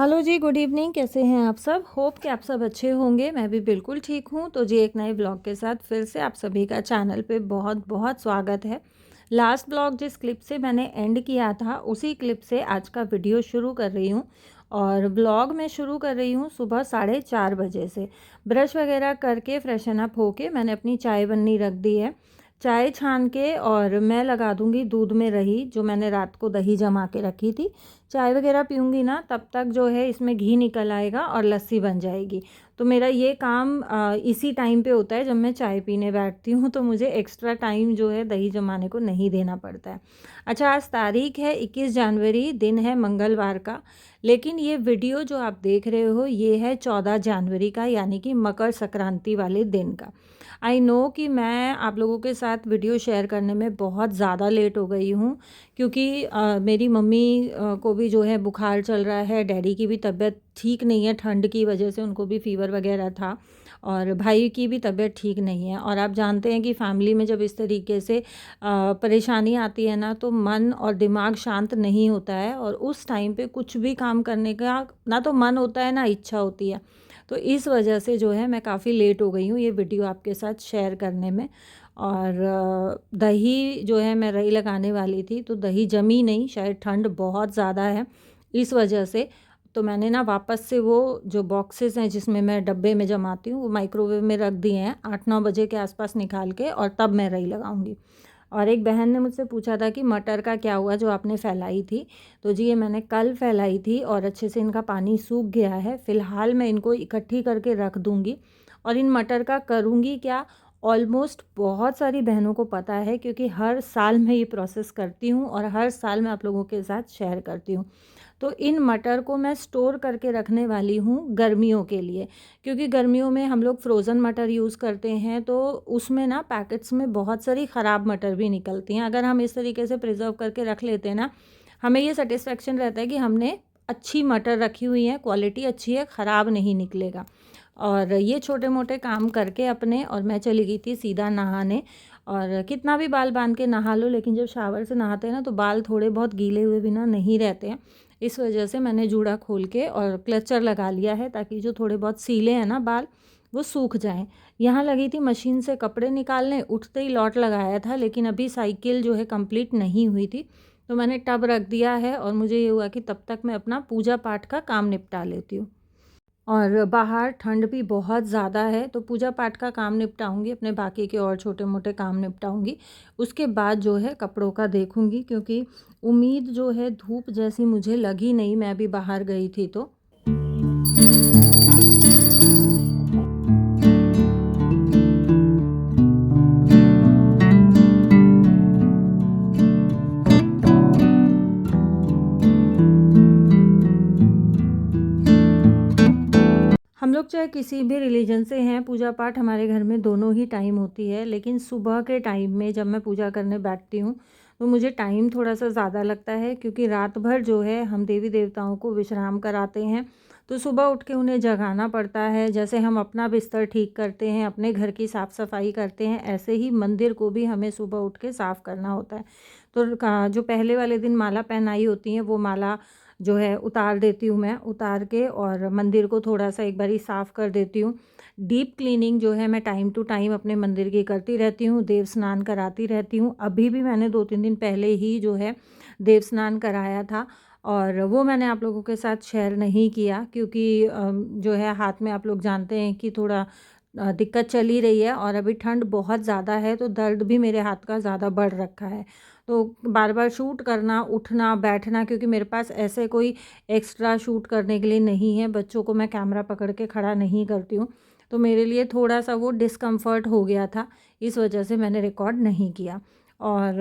Hello जी, good evening. कैसे हैं आप सब? होप कि आप सब अच्छे होंगे। मैं भी बिल्कुल ठीक हूँ। तो जी एक नए ब्लॉग के साथ फिर से आप सभी का चैनल पे बहुत बहुत स्वागत है। लास्ट ब्लॉग जिस क्लिप से मैंने एंड किया था उसी क्लिप से आज का वीडियो शुरू कर रही हूँ। और ब्लॉग मैं शुरू कर रही हूँ सुबह 4:30 बजे से। ब्रश वगैरह करके फ्रेशन अप होके मैंने अपनी चाय बननी रख दी है। चाय छान के और मैं लगा दूंगी दूध में रही, जो मैंने रात को दही जमा के रखी थी। चाय वगैरह पीऊँगी ना, तब तक जो है इसमें घी निकल आएगा और लस्सी बन जाएगी। तो मेरा ये काम इसी टाइम पे होता है जब मैं चाय पीने बैठती हूँ, तो मुझे एक्स्ट्रा टाइम जो है दही जमाने को नहीं देना पड़ता है। अच्छा, आज तारीख है 21 जनवरी, दिन है मंगलवार का। लेकिन ये वीडियो जो आप देख रहे हो ये है 14 जनवरी का, यानी कि मकर संक्रांति वाले दिन का। आई नो कि मैं आप लोगों के साथ वीडियो शेयर करने में बहुत ज़्यादा लेट हो गई हूँ, क्योंकि मेरी मम्मी को भी जो है बुखार चल रहा है, डैडी की भी तबीयत ठीक नहीं है, ठंड की वजह से उनको भी फ़ीवर वगैरह था, और भाई की भी तबीयत ठीक नहीं है। और आप जानते हैं कि फैमिली में जब इस तरीके से परेशानी आती है ना, तो मन और दिमाग शांत नहीं होता है, और उस टाइम पे कुछ भी काम करने का ना तो मन होता है ना इच्छा होती है। तो इस वजह से जो है मैं काफ़ी लेट हो गई हूँ ये वीडियो आपके साथ शेयर करने में। और दही जो है मैं रही लगाने वाली थी, तो दही जमी नहीं, शायद ठंड बहुत ज़्यादा है इस वजह से। तो मैंने ना वापस से वो जो बॉक्सेस हैं जिसमें मैं डब्बे में जमाती हूँ वो माइक्रोवेव में रख दिए हैं, 8-9 बजे के आसपास निकाल के, और तब मैं रही लगाऊंगी। और एक बहन ने मुझसे पूछा था कि मटर का क्या हुआ जो आपने फैलाई थी। तो जी ये मैंने कल फैलाई थी और अच्छे से इनका पानी सूख गया है। फ़िलहाल मैं इनको इकट्ठी करके रख दूँगी। और इन मटर का करूँगी क्या, ऑलमोस्ट बहुत सारी बहनों को पता है, क्योंकि हर साल मैं ये प्रोसेस करती हूँ और हर साल मैं आप लोगों के साथ शेयर करती हूँ। तो इन मटर को मैं स्टोर करके रखने वाली हूँ गर्मियों के लिए, क्योंकि गर्मियों में हम लोग फ्रोज़न मटर यूज़ करते हैं, तो उसमें ना पैकेट्स में बहुत सारी ख़राब मटर भी निकलती हैं। अगर हम इस तरीके से प्रिजर्व करके रख लेते हैं ना, हमें ये सेटिस्फेक्शन रहता है कि हमने अच्छी मटर रखी हुई है, क्वालिटी अच्छी है, ख़राब नहीं निकलेगा। और ये छोटे मोटे काम करके अपने, और मैं चली गई थी सीधा नहाने। और कितना भी बाल बांध के नहा लो, लेकिन जब शावर से नहाते हैं ना, तो बाल थोड़े बहुत गीले हुए बिना नहीं रहते हैं। इस वजह से मैंने जूड़ा खोल के और क्लचर लगा लिया है, ताकि जो थोड़े बहुत सीले हैं ना बाल, वो सूख जाएं। यहाँ लगी थी मशीन से कपड़े निकालने, उठते ही लॉट लगाया था, लेकिन अभी साइकिल जो है कंप्लीट नहीं हुई थी, तो मैंने टब रख दिया है। और मुझे ये हुआ कि तब तक मैं अपना पूजा पाठ का काम निपटा लेती हूँ। और बाहर ठंड भी बहुत ज़्यादा है, तो पूजा पाठ का काम निपटाऊंगी, अपने बाकी के और छोटे मोटे काम निपटाऊंगी। उसके बाद जो है कपड़ों का देखूंगी, क्योंकि उम्मीद जो है धूप जैसी मुझे लगी नहीं, मैं भी बाहर गई थी तो। हम लोग चाहे किसी भी रिलीजन से हैं, पूजा पाठ हमारे घर में दोनों ही टाइम होती है, लेकिन सुबह के टाइम में जब मैं पूजा करने बैठती हूँ, तो मुझे टाइम थोड़ा सा ज़्यादा लगता है, क्योंकि रात भर जो है हम देवी देवताओं को विश्राम कराते हैं। तो सुबह उठ के उन्हें जगाना पड़ता है। जैसे हम अपना बिस्तर ठीक करते हैं, अपने घर की साफ़ सफाई करते हैं, ऐसे ही मंदिर को भी हमें सुबह उठ के साफ़ करना होता है। तो जो पहले वाले दिन माला पहनाई होती हैं, वो माला जो है उतार देती हूँ मैं, उतार के और मंदिर को थोड़ा सा एक बारी साफ़ कर देती हूँ। डीप क्लीनिंग जो है मैं टाइम टू टाइम अपने मंदिर की करती रहती हूँ, देव स्नान कराती रहती हूँ। अभी भी मैंने 2-3 दिन पहले ही जो है देव स्नान कराया था, और वो मैंने आप लोगों के साथ शेयर नहीं किया, क्योंकि जो है हाथ में आप लोग जानते हैं कि थोड़ा दिक्कत चल ही रही है, और अभी ठंड बहुत ज़्यादा है, तो दर्द भी मेरे हाथ का ज़्यादा बढ़ रखा है। तो बार बार शूट करना, उठना बैठना, क्योंकि मेरे पास ऐसे कोई एक्स्ट्रा शूट करने के लिए नहीं है, बच्चों को मैं कैमरा पकड़ के खड़ा नहीं करती हूँ, तो मेरे लिए थोड़ा सा वो डिस्कम्फ़र्ट हो गया था, इस वजह से मैंने रिकॉर्ड नहीं किया। और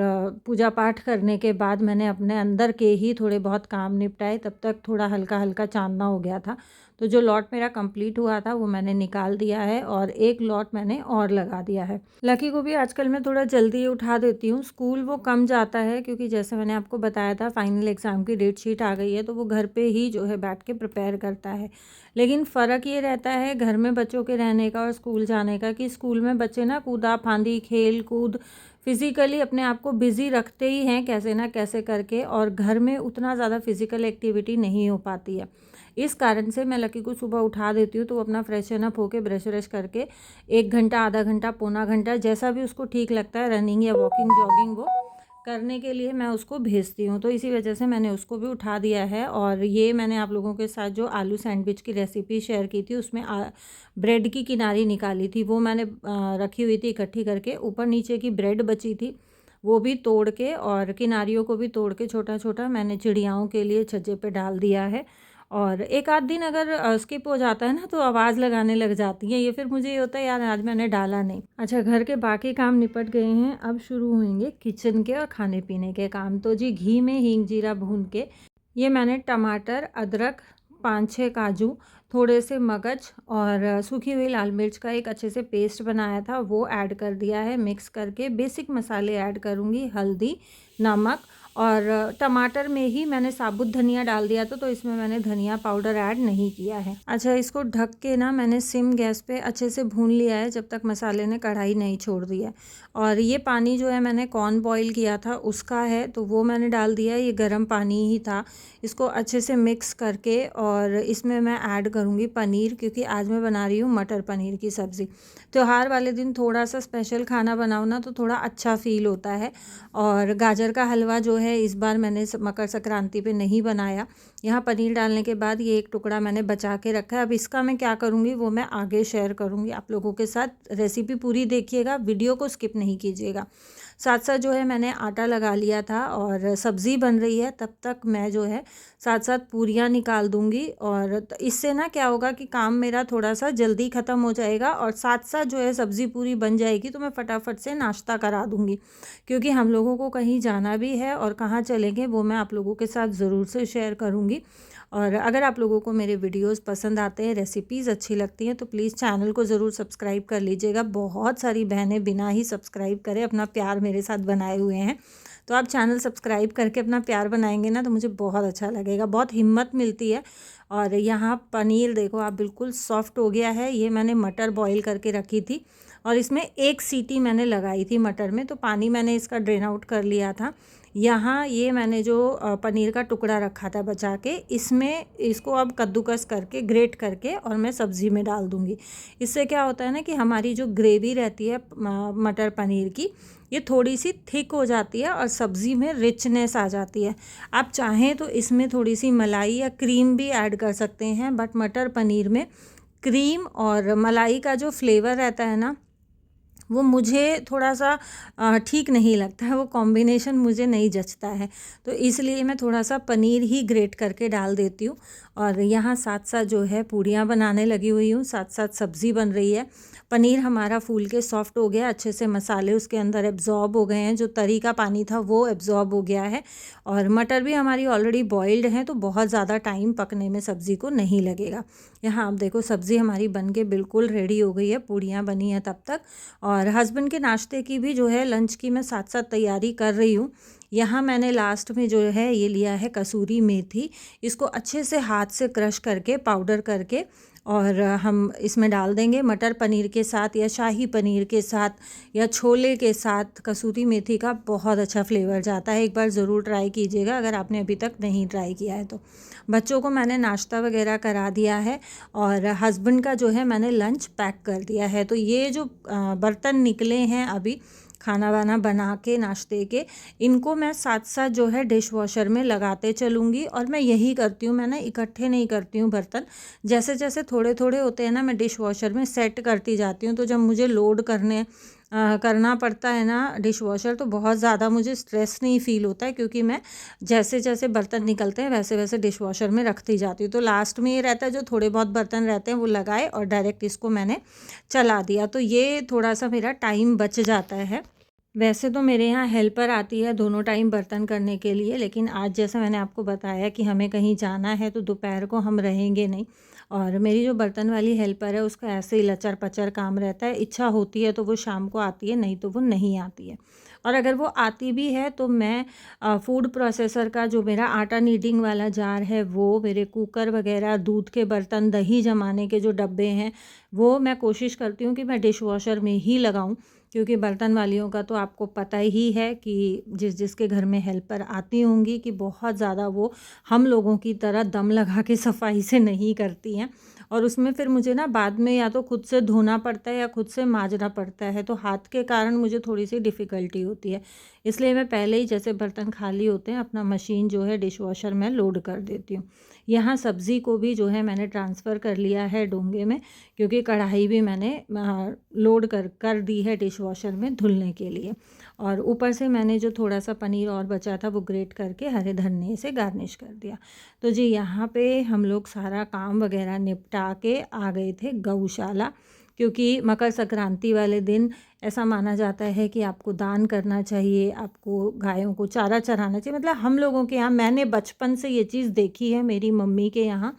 पूजा पाठ करने के बाद मैंने अपने अंदर के ही थोड़े बहुत काम निपटाए, तब तक थोड़ा हल्का हल्का चांदना हो गया था। तो जो लॉट मेरा कंप्लीट हुआ था वो मैंने निकाल दिया है, और एक लॉट मैंने और लगा दिया है। लकी को भी आजकल मैं थोड़ा जल्दी उठा देती हूँ, स्कूल वो कम जाता है, क्योंकि जैसे मैंने आपको बताया था फाइनल एग्ज़ाम की डेट शीट आ गई है, तो वो घर पे ही जो है बैठ के प्रिपेयर करता है। लेकिन फ़र्क ये रहता है घर में बच्चों के रहने का और स्कूल जाने का, कि स्कूल में बच्चे ना कूदा फांदी, खेल कूद, फ़िज़िकली अपने आप को बिज़ी रखते ही हैं कैसे ना कैसे करके, और घर में उतना ज़्यादा फ़िज़िकल एक्टिविटी नहीं हो पाती है। इस कारण से मैं लकी को सुबह उठा देती हूँ, तो वो अपना फ्रेशन अप होके ब्रश व्रश करके 1 घंटा, आधा घंटा, पौना घंटा, जैसा भी उसको ठीक लगता है, रनिंग या वॉकिंग, जॉगिंग वो करने के लिए मैं उसको भेजती हूँ। तो इसी वजह से मैंने उसको भी उठा दिया है। और ये मैंने आप लोगों के साथ जो आलू सैंडविच की रेसिपी शेयर की थी, उसमें ब्रेड की किनारी निकाली थी, वो मैंने रखी हुई थी इकट्ठी करके। ऊपर नीचे की ब्रेड बची थी, वो भी तोड़ के, और किनारियों को भी तोड़ के छोटा छोटा मैंने चिड़ियाओं के लिए छज्जे पे डाल दिया है। और एक आध दिन अगर स्किप हो जाता है ना, तो आवाज़ लगाने लग जाती है ये, फिर मुझे ये होता है यार आज मैंने डाला नहीं। अच्छा, घर के बाकी काम निपट गए हैं, अब शुरू होंगे किचन के और खाने पीने के काम। तो जी, घी में हींग जीरा भून के ये मैंने टमाटर, अदरक, 5-6 काजू, थोड़े से मगज और सूखी हुई लाल मिर्च का एक अच्छे से पेस्ट बनाया था, वो ऐड कर दिया है। मिक्स करके बेसिक मसाले ऐड करूँगी, हल्दी, नमक, और टमाटर में ही मैंने साबुत धनिया डाल दिया था, तो इसमें मैंने धनिया पाउडर ऐड नहीं किया है। अच्छा, इसको ढक के ना मैंने सिम गैस पे अच्छे से भून लिया है, जब तक मसाले ने कढ़ाई नहीं छोड़ दी है। और ये पानी जो है मैंने कॉर्न बॉईल किया था उसका है, तो वो मैंने डाल दिया है, ये गर्म पानी ही था। इसको अच्छे से मिक्स करके और इसमें मैं ऐड करूँगी पनीर, क्योंकि आज मैं बना रही हूँ मटर पनीर की सब्ज़ी। त्योहार वाले दिन थोड़ा सा स्पेशल खाना बनाओ ना, तो थोड़ा अच्छा फ़ील होता है। और गाजर का हलवा जो है इस बार मैंने मकर संक्रांति पे नहीं बनाया। यहाँ पनीर डालने के बाद ये एक टुकड़ा मैंने बचा के रखा है। अब इसका मैं क्या करूँगी वो मैं आगे शेयर करूँगी आप लोगों के साथ। रेसिपी पूरी देखिएगा, वीडियो को स्किप नहीं कीजिएगा। साथ साथ जो है मैंने आटा लगा लिया था और सब्ज़ी बन रही है, तब तक मैं जो है साथ साथ पूरियाँ निकाल दूँगी। और इससे ना क्या होगा कि काम मेरा थोड़ा सा जल्दी ख़त्म हो जाएगा, और साथ साथ जो है सब्ज़ी पूरी बन जाएगी, तो मैं फटाफट से नाश्ता करा दूँगी। क्योंकि हम लोगों को कहीं जाना भी है, और कहाँ चलेंगे वो मैं आप लोगों के साथ ज़रूर से शेयर करूँगी। और अगर आप लोगों को मेरे वीडियोस पसंद आते हैं, रेसिपीज़ अच्छी लगती हैं, तो प्लीज़ चैनल को ज़रूर सब्सक्राइब कर लीजिएगा। बहुत सारी बहनें बिना ही सब्सक्राइब करे अपना प्यार मेरे साथ बनाए हुए हैं, तो आप चैनल सब्सक्राइब करके अपना प्यार बनाएंगे ना, तो मुझे बहुत अच्छा लगेगा, बहुत हिम्मत मिलती है। और यहाँ पनीर देखो आप बिल्कुल सॉफ्ट हो गया है। ये मैंने मटर बॉईल करके रखी थी, और इसमें 1 सीटी मैंने लगाई थी मटर में, तो पानी मैंने इसका ड्रेन आउट कर लिया था। यहाँ ये मैंने जो पनीर का टुकड़ा रखा था बचा के, इसमें इसको अब कद्दूकस करके ग्रेट करके और मैं सब्ज़ी में डाल दूँगी। इससे क्या होता है ना कि हमारी जो ग्रेवी रहती है मटर पनीर की, ये थोड़ी सी थिक हो जाती है और सब्ज़ी में रिचनेस आ जाती है। आप चाहें तो इसमें थोड़ी सी मलाई या क्रीम भी ऐड कर सकते हैं, बट मटर पनीर में क्रीम और मलाई का जो फ्लेवर रहता है ना, वो मुझे थोड़ा सा ठीक नहीं लगता है, वो कॉम्बिनेशन मुझे नहीं जचता है। तो इसलिए मैं थोड़ा सा पनीर ही ग्रेट करके डाल देती हूँ। और यहाँ साथ साथ जो है पूड़ियाँ बनाने लगी हुई हूँ, साथ साथ सब्ज़ी बन रही है। पनीर हमारा फूल के सॉफ्ट हो गया, अच्छे से मसाले उसके अंदर एब्जॉर्ब हो गए हैं, जो तरी का पानी था वो एब्जॉर्ब हो गया है। और मटर भी हमारी ऑलरेडी बॉइल्ड हैं, तो बहुत ज़्यादा टाइम पकने में सब्ज़ी को नहीं लगेगा। यहाँ आप देखो सब्ज़ी हमारी बन के बिल्कुल रेडी हो गई है, पूड़ियाँ बनी हैं तब तक। और हस्बैंड के नाश्ते की भी जो है लंच की मैं साथ साथ तैयारी कर रही हूँ। यहाँ मैंने लास्ट में जो है ये लिया है कसूरी मेथी, इसको अच्छे से हाथ से क्रश करके पाउडर करके और हम इसमें डाल देंगे मटर पनीर के साथ या शाही पनीर के साथ या छोले के साथ। कसूरी मेथी का बहुत अच्छा फ्लेवर जाता है, एक बार ज़रूर ट्राई कीजिएगा अगर आपने अभी तक नहीं ट्राई किया है तो। बच्चों को मैंने नाश्ता वगैरह करा दिया है और हस्बैंड का जो है मैंने लंच पैक कर दिया है। तो ये जो बर्तन निकले हैं अभी खाना वाना बना के नाश्ते के, इनको मैं साथ साथ जो है डिश वॉशर में लगाते चलूँगी। और मैं यही करती हूँ, मैं ना इकट्ठे नहीं करती हूँ बर्तन, जैसे जैसे थोड़े थोड़े होते हैं ना मैं डिश वॉशर में सेट करती जाती हूँ। तो जब मुझे लोड करना पड़ता है ना डिश वॉशर, तो बहुत ज़्यादा मुझे स्ट्रेस नहीं फ़ील होता है, क्योंकि मैं जैसे जैसे बर्तन निकलते हैं वैसे वैसे डिश वॉशर में रखती जाती हूँ। तो लास्ट में ये रहता है जो थोड़े बहुत बर्तन रहते हैं वो लगाए और डायरेक्ट इसको मैंने चला दिया, तो ये थोड़ा सा मेरा टाइम बच जाता है। वैसे तो मेरे यहाँ हेल्पर आती है दोनों टाइम बर्तन करने के लिए, लेकिन आज जैसा मैंने आपको बताया कि हमें कहीं जाना है तो दोपहर को हम रहेंगे नहीं। और मेरी जो बर्तन वाली हेल्पर है उसका ऐसे ही लचर पचर काम रहता है, इच्छा होती है तो वो शाम को आती है, नहीं तो वो नहीं आती है। और अगर वो आती भी है तो मैं फूड प्रोसेसर का जो मेरा आटा नीडिंग वाला जार है, वो मेरे कुकर वगैरह, दूध के बर्तन, दही जमाने के जो डब्बे हैं, वो मैं कोशिश करती हूँ कि मैं डिश वॉशर में ही लगाऊँ। क्योंकि बर्तन वालियों का तो आपको पता ही है कि जिसके घर में हेल्पर आती होंगी कि बहुत ज़्यादा वो हम लोगों की तरह दम लगा के सफाई से नहीं करती हैं, और उसमें फिर मुझे ना बाद में या तो खुद से धोना पड़ता है या खुद से मांजना पड़ता है, तो हाथ के कारण मुझे थोड़ी सी डिफ़िकल्टी होती है। इसलिए मैं पहले ही जैसे बर्तन खाली होते हैं अपना मशीन जो है डिश वॉशर में लोड कर देती हूँ। यहाँ सब्ज़ी को भी जो है मैंने ट्रांसफ़र कर लिया है डोंगे में, क्योंकि कढ़ाई भी मैंने लोड कर दी है डिश वॉशर में धुलने के लिए। और ऊपर से मैंने जो थोड़ा सा पनीर और बचा था वो ग्रेट करके हरे धनिये से गार्निश कर दिया। तो जी यहाँ पे हम लोग सारा काम वगैरह निपटा के आ गए थे गौशाला, क्योंकि मकर संक्रांति वाले दिन ऐसा माना जाता है कि आपको दान करना चाहिए, आपको गायों को चारा चराना चाहिए। मतलब हम लोगों के यहाँ, मैंने बचपन से ये चीज़ देखी है मेरी मम्मी के यहाँ,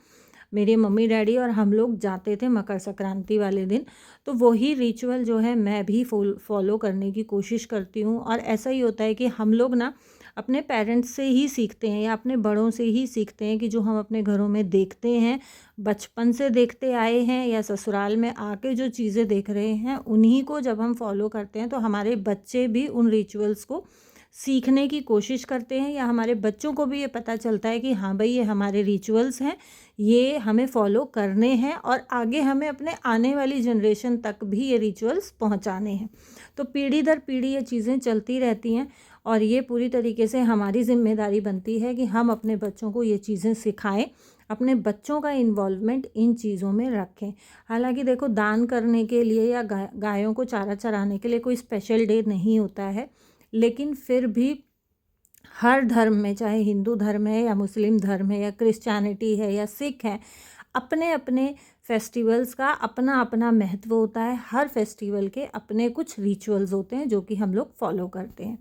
मेरे मम्मी डैडी और हम लोग जाते थे मकर संक्रांति वाले दिन। तो वही रिचुअल जो है मैं भी फॉलो करने की कोशिश करती हूँ। और ऐसा ही होता है कि हम लोग ना अपने पेरेंट्स से ही सीखते हैं या अपने बड़ों से ही सीखते हैं, कि जो हम अपने घरों में देखते हैं, बचपन से देखते आए हैं या ससुराल में आके जो चीज़ें देख रहे हैं, उन्हीं को जब हम फॉलो करते हैं तो हमारे बच्चे भी उन रिचुअल्स को सीखने की कोशिश करते हैं, या हमारे बच्चों को भी ये पता चलता है कि हाँ भाई ये हमारे रिचुअल्स हैं, ये हमें फॉलो करने हैं और आगे हमें अपने आने वाली जनरेशन तक भी ये रिचुअल्स पहुंचाने हैं। तो पीढ़ी दर पीढ़ी ये चीज़ें चलती रहती हैं, और ये पूरी तरीके से हमारी जिम्मेदारी बनती है कि हम अपने बच्चों को ये चीज़ें सिखाएं, अपने बच्चों का इन्वॉल्वमेंट इन चीज़ों में रखें। हालांकि देखो, दान करने के लिए या गायों को चारा चराने के लिए कोई स्पेशल डे नहीं होता है, लेकिन फिर भी हर धर्म में, चाहे हिंदू धर्म है या मुस्लिम धर्म है या क्रिश्चियनिटी है या सिख है, अपने अपने फेस्टिवल्स का अपना अपना महत्व होता है। हर फेस्टिवल के अपने कुछ रिचुअल्स होते हैं जो कि हम लोग फॉलो करते हैं।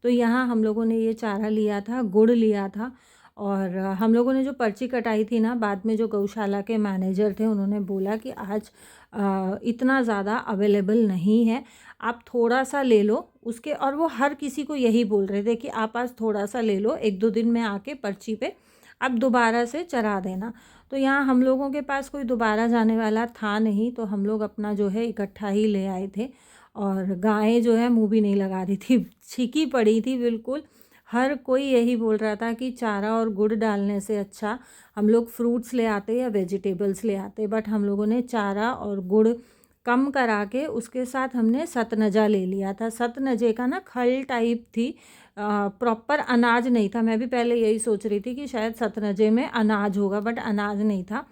तो यहाँ हम लोगों ने ये चारा लिया था, गुड़ लिया था, और हम लोगों ने जो पर्ची कटाई थी ना, बाद में जो गौशाला के मैनेजर थे उन्होंने बोला कि आज इतना ज़्यादा अवेलेबल नहीं है, आप थोड़ा सा ले लो उसके। और वो हर किसी को यही बोल रहे थे कि आप आज थोड़ा सा ले लो, 1-2 दिन में आके पर्ची पे आप दोबारा से चरा देना। तो यहाँ हम लोगों के पास कोई दोबारा जाने वाला था नहीं, तो हम लोग अपना जो है इकट्ठा ही ले आए थे। और गायें जो है मुँह भी नहीं लगा रही थी, छिकी पड़ी थी बिल्कुल। हर कोई यही बोल रहा था कि चारा और गुड़ डालने से अच्छा हम लोग फ्रूट्स ले आते या वेजिटेबल्स ले आते, बट हम लोगों ने चारा और गुड़ कम करा के उसके साथ हमने सतनजा ले लिया था। सतनजे का ना खल टाइप थी, प्रॉपर अनाज नहीं था। मैं भी पहले यही सोच रही थी कि शायद सतनजे में अनाज होगा, बट अनाज नहीं था।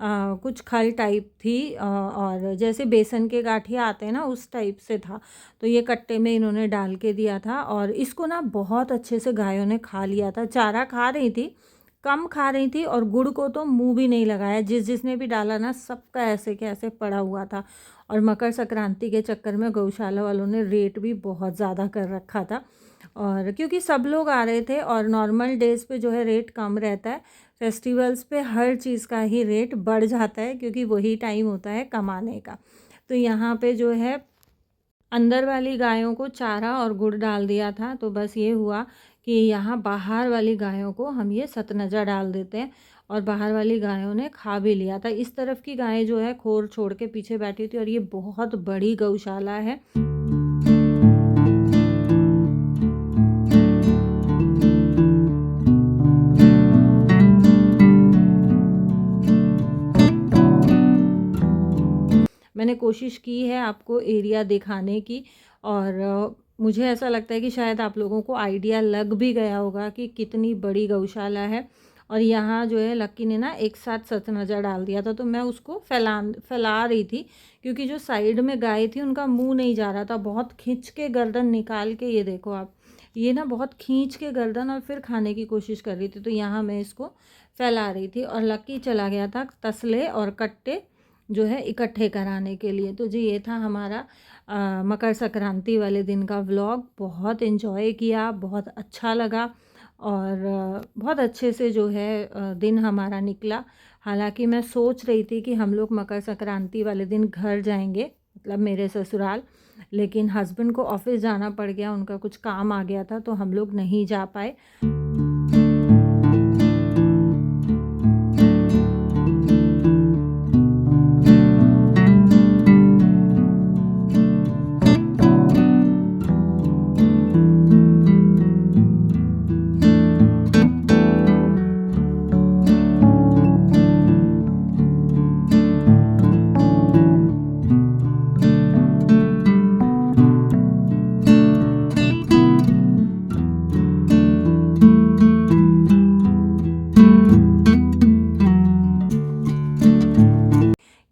कुछ खल टाइप थी, और जैसे बेसन के गाठिया आते हैं ना, उस टाइप से था। तो ये कट्टे में इन्होंने डाल के दिया था, और इसको ना बहुत अच्छे से गायों ने खा लिया था। चारा खा रही थी, कम खा रही थी, और गुड़ को तो मुंह भी नहीं लगाया। जिसने भी डाला ना, सबका ऐसे के ऐसे पड़ा हुआ था। और मकर संक्रांति के चक्कर में गौशाला वालों ने रेट भी बहुत ज़्यादा कर रखा था, और क्योंकि सब लोग आ रहे थे, और नॉर्मल डेज़ पे जो है रेट कम रहता है, फेस्टिवल्स पे हर चीज़ का ही रेट बढ़ जाता है, क्योंकि वही टाइम होता है कमाने का। तो यहाँ पे जो है अंदर वाली गायों को चारा और गुड़ डाल दिया था, तो बस ये हुआ कि यहाँ बाहर वाली गायों को हम ये सतनजा डाल देते हैं, और बाहर वाली गायों ने खा भी लिया था। इस तरफ की गायें जो है खोर छोड़ के पीछे बैठी थी, और ये बहुत बड़ी गौशाला है। मैंने कोशिश की है आपको एरिया दिखाने की, और मुझे ऐसा लगता है कि शायद आप लोगों को आइडिया लग भी गया होगा कि कितनी बड़ी गौशाला है। और यहाँ जो है लक्की ने ना एक साथ सतनजा डाल दिया था, तो मैं उसको फैला रही थी, क्योंकि जो साइड में गाय थी उनका मुंह नहीं जा रहा था। बहुत खींच के गर्दन निकाल के, ये देखो आप, ये ना बहुत खींच के गर्दन और फिर खाने की कोशिश कर रही थी। तो यहाँ मैं इसको फैला रही थी, और लक्की चला गया था तसले और कट्टे जो है इकट्ठे कराने के लिए। तो जी ये था हमारा मकर संक्रांति वाले दिन का व्लॉग। बहुत इन्जॉय किया, बहुत अच्छा लगा, और बहुत अच्छे से जो है दिन हमारा निकला। हालांकि मैं सोच रही थी कि हम लोग मकर संक्रांति वाले दिन घर जाएंगे, मतलब मेरे ससुराल। लेकिन हस्बैंड को ऑफ़िस जाना पड़ गया, उनका कुछ काम आ गया था तो हम लोग नहीं जा पाए।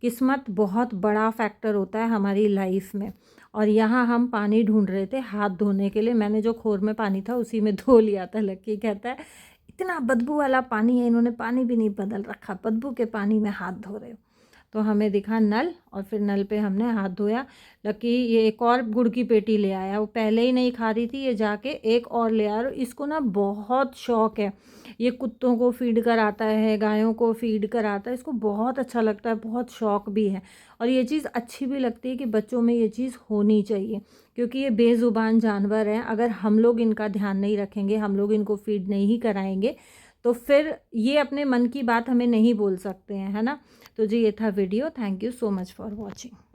किस्मत बहुत बड़ा फैक्टर होता है हमारी लाइफ में। और यहाँ हम पानी ढूंढ रहे थे हाथ धोने के लिए। मैंने जो खोर में पानी था उसी में धो लिया था। लक्की कहता है इतना बदबू वाला पानी है, इन्होंने पानी भी नहीं बदल रखा, बदबू के पानी में हाथ धो रहे हो। तो हमें दिखा नल, और फिर नल पे हमने हाथ धोया। लकी ये एक और गुड़ की पेटी ले आया, वो पहले ही नहीं खा रही थी, ये जाके एक और ले आया। और इसको ना बहुत शौक़ है, ये कुत्तों को फीड कराता है, गायों को फीड कराता है, इसको बहुत अच्छा लगता है, बहुत शौक़ भी है। और ये चीज़ अच्छी भी लगती है कि बच्चों में ये चीज़ होनी चाहिए, क्योंकि ये बेज़ुबान जानवर हैं। अगर हम लोग इनका ध्यान नहीं रखेंगे, हम लोग इनको फीड नहीं कराएंगे, तो फिर ये अपने मन की बात हमें नहीं बोल सकते हैं, है ना। तो जी ये था video. Thank you so much for watching.